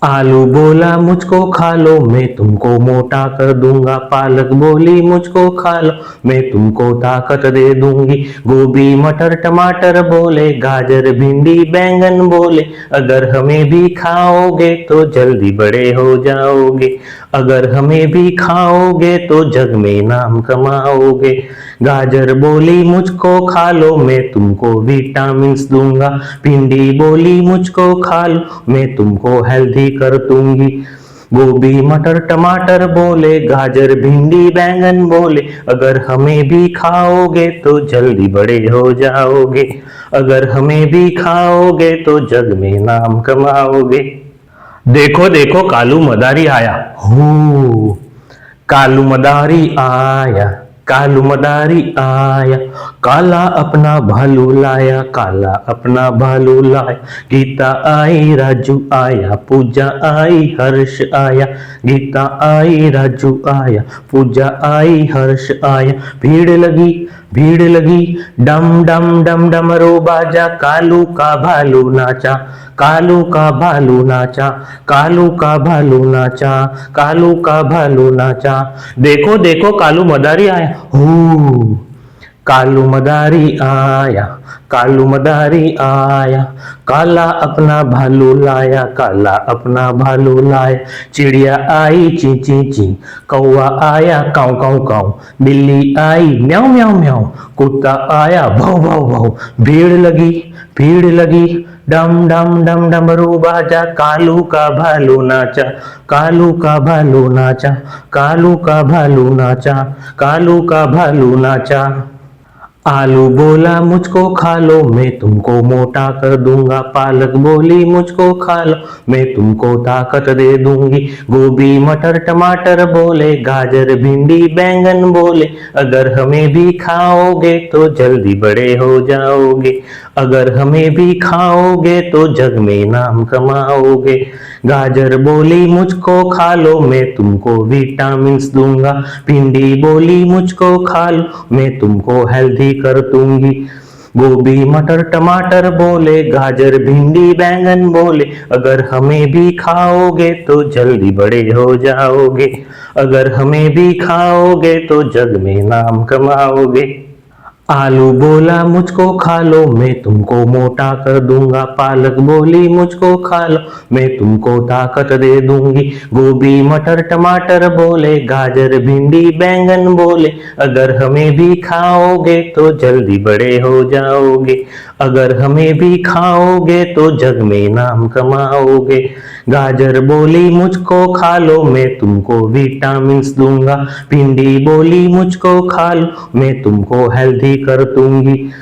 आलू बोला मुझको खा लो, मैं तुमको मोटा कर दूंगा। पालक बोली मुझको खा लो, मैं तुमको ताकत दे दूंगी। गोभी मटर टमाटर बोले, गाजर भिंडी बैंगन बोले, अगर हमें भी खाओगे तो जल्दी बड़े हो जाओगे। अगर हमें भी खाओगे तो जग में नाम कमाओगे। गाजर बोली मुझको खा लो, मैं तुमको विटामिन्स दूंगा। भिंडी बोली मुझको खा लो, मैं तुमको हेल्दी कर दूंगी। गोभी मटर टमाटर बोले, गाजर भिंडी बैंगन बोले, अगर हमें भी खाओगे तो जल्दी बड़े हो जाओगे। अगर हमें भी खाओगे तो जग में नाम कमाओगे। देखो देखो कालू मदारी आया। हो कालू मदारी आया, कालू मदारी आया। काला अपना भालू लाया, काला अपना भालू लाया। गीता आई राजू आया, पूजा आई हर्ष आया। गीता आई राजू आया, पूजा आई हर्ष आया। भीड़ लगी डम डम डम डमरू बाजा। कालू का भालू नाचा, कालू का भालू नाचा, कालू का भालू नाचा, कालू का भालू नाचा। देखो देखो कालू मदारी आया। हो कालू मदारी आया, कालू मदारी आया। काला अपना भालू लाया, काला अपना भालू लाया। चिड़िया आई ची ची ची, कौवा आया काऊ काऊ काऊ। बिल्ली आई म्याऊ म्याऊ म्याऊ, कुत्ता आया भौ भौ भौ। भीड़ लगी डम डम डम डमरू बाजा। कालू का भालू नाचा, कालू का भालू नाचा, कालू का भालू नाचा, कालू का भालू नाचा। आलू बोला मुझको खा लो, मैं तुमको मोटा कर दूंगा। पालक बोली मुझको खा लो, मैं तुमको ताकत दे दूंगी। गोभी मटर टमाटर बोले, गाजर भिंडी बैंगन बोले, अगर हमें भी खाओगे तो जल्दी बड़े हो जाओगे। अगर हमें भी खाओगे तो जग में नाम कमाओगे। गाजर बोली मुझको खा लो, मैं तुमको विटामिन्स दूंगा। भिंडी बोली मुझको खा लो, मैं तुमको हेल्दी कर दूंगी। गोभी मटर टमाटर बोले, गाजर भिंडी बैंगन बोले, अगर हमें भी खाओगे तो जल्दी बड़े हो जाओगे। अगर हमें भी खाओगे तो जग में नाम कमाओगे। आलू बोला मुझको खा लो, मैं तुमको मोटा कर दूंगा। पालक बोली मुझको खा लो, मैं तुमको ताकत दे दूंगी। गोभी मटर टमाटर बोले, गाजर भिंडी बैंगन बोले, अगर हमें भी खाओगे तो जल्दी बड़े हो जाओगे। अगर हमें भी खाओगे तो जग में नाम कमाओगे। गाजर बोली मुझको खा लो, मैं तुमको विटामिन्स दूंगा। भिंडी बोली मुझको खा लो, मैं तुमको हेल्दी कर दूंगी।